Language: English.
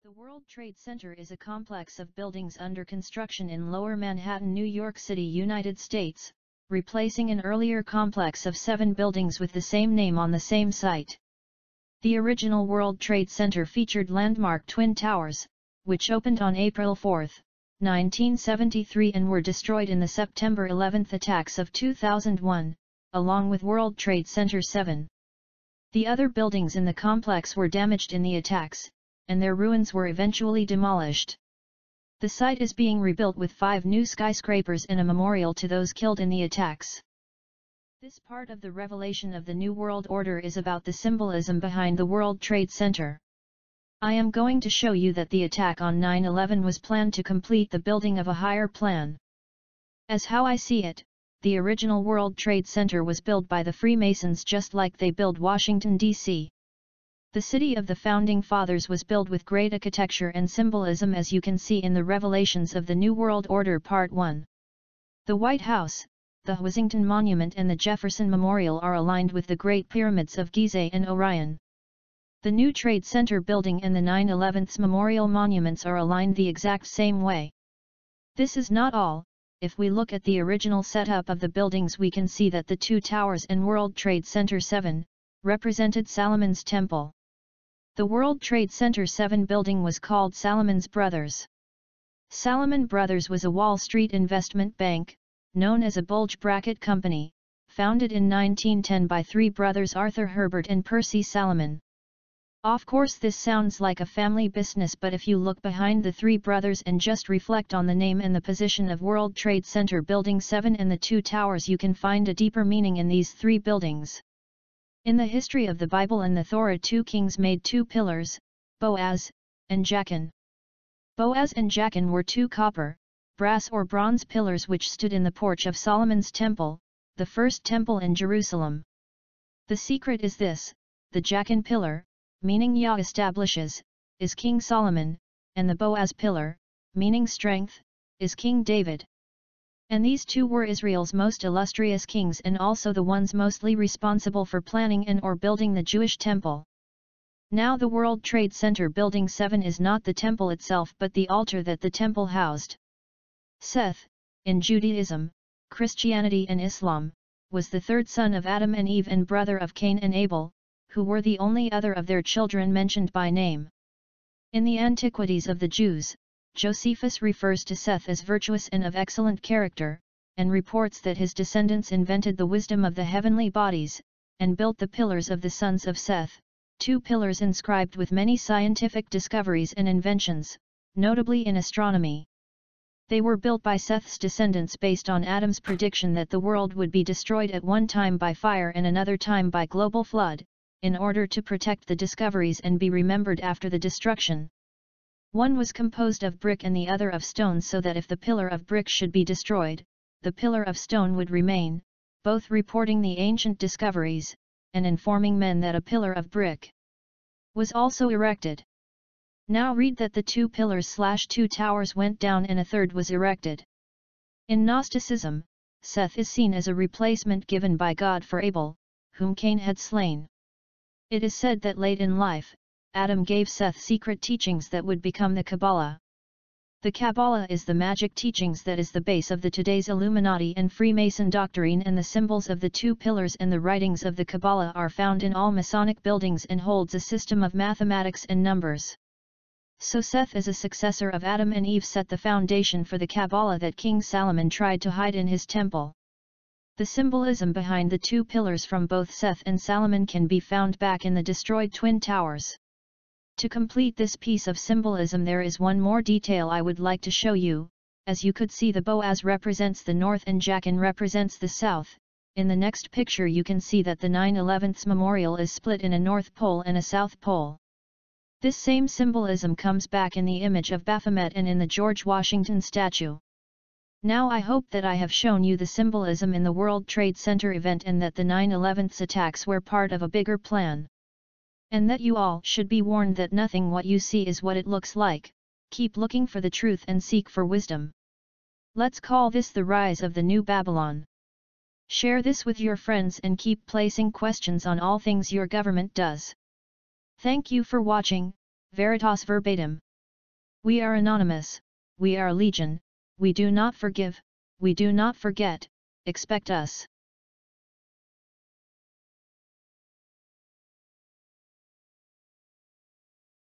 The World Trade Center is a complex of buildings under construction in Lower Manhattan, New York City, United States, replacing an earlier complex of 7 buildings with the same name on the same site. The original World Trade Center featured landmark Twin Towers, which opened on April 4, 1973 and were destroyed in the September 11 attacks of 2001, along with World Trade Center 7. The other buildings in the complex were damaged in the attacks, and their ruins were eventually demolished. The site is being rebuilt with 5 new skyscrapers and a memorial to those killed in the attacks. This part of the revelation of the New World Order is about the symbolism behind the World Trade Center. I am going to show you that the attack on 9/11 was planned to complete the building of a higher plan. As how I see it, the original World Trade Center was built by the Freemasons just like they built Washington, D.C. The city of the Founding Fathers was built with great architecture and symbolism, as you can see in the Revelations of the New World Order Part 1. The White House, the Washington Monument and the Jefferson Memorial are aligned with the Great Pyramids of Gizeh and Orion. The new Trade Center building and the 9/11's memorial monuments are aligned the exact same way. This is not all. If we look at the original setup of the buildings, we can see that the 2 towers in World Trade Center 7 represented Solomon's Temple. The World Trade Center 7 building was called Salomon's Brothers. Salomon Brothers was a Wall Street investment bank, known as a bulge bracket company, founded in 1910 by 3 brothers Arthur Herbert and Percy Salomon. Of course this sounds like a family business, but if you look behind the 3 brothers and just reflect on the name and the position of World Trade Center Building 7 and the 2 towers, you can find a deeper meaning in these 3 buildings. In the history of the Bible and the Torah, 2 kings made 2 pillars, Boaz and Jachin. Boaz and Jachin were 2 copper, brass or bronze pillars which stood in the porch of Solomon's Temple, the first temple in Jerusalem. The secret is this: the Jachin pillar, meaning Yah establishes, is King Solomon, and the Boaz pillar, meaning strength, is King David. And these 2 were Israel's most illustrious kings and also the ones mostly responsible for planning and or building the Jewish temple. Now the World Trade Center Building 7 is not the temple itself but the altar that the temple housed. Seth, in Judaism, Christianity and Islam, was the 3rd son of Adam and Eve and brother of Cain and Abel, who were the only other of their children mentioned by name. In the Antiquities of the Jews, Josephus refers to Seth as virtuous and of excellent character, and reports that his descendants invented the wisdom of the heavenly bodies, and built the pillars of the sons of Seth, 2 pillars inscribed with many scientific discoveries and inventions, notably in astronomy. They were built by Seth's descendants based on Adam's prediction that the world would be destroyed at one time by fire and another time by global flood, in order to protect the discoveries and be remembered after the destruction. One was composed of brick and the other of stone, so that if the pillar of brick should be destroyed, the pillar of stone would remain, both reporting the ancient discoveries, and informing men that a pillar of brick was also erected. Now read that the 2 pillars/2 towers went down and a 3rd was erected. In Gnosticism, Seth is seen as a replacement given by God for Abel, whom Cain had slain. It is said that late in life, Adam gave Seth secret teachings that would become the Kabbalah. The Kabbalah is the magic teachings that is the base of the today's Illuminati and Freemason doctrine, and the symbols of the 2 pillars and the writings of the Kabbalah are found in all Masonic buildings and holds a system of mathematics and numbers. So Seth, as a successor of Adam and Eve, set the foundation for the Kabbalah that King Solomon tried to hide in his temple. The symbolism behind the 2 pillars from both Seth and Solomon can be found back in the destroyed Twin Towers. To complete this piece of symbolism, there is one more detail I would like to show you. As you could see, the Boaz represents the north and Jachin represents the south. In the next picture you can see that the 9/11's memorial is split in a north pole and a south pole. This same symbolism comes back in the image of Baphomet and in the George Washington statue. Now I hope that I have shown you the symbolism in the World Trade Center event and that the 9/11's attacks were part of a bigger plan. And that you all should be warned that nothing what you see is what it looks like. Keep looking for the truth and seek for wisdom. Let's call this the rise of the new Babylon. Share this with your friends and keep placing questions on all things your government does. Thank you for watching. Veritas Verbatim. We are anonymous, we are legion, we do not forgive, we do not forget, expect us.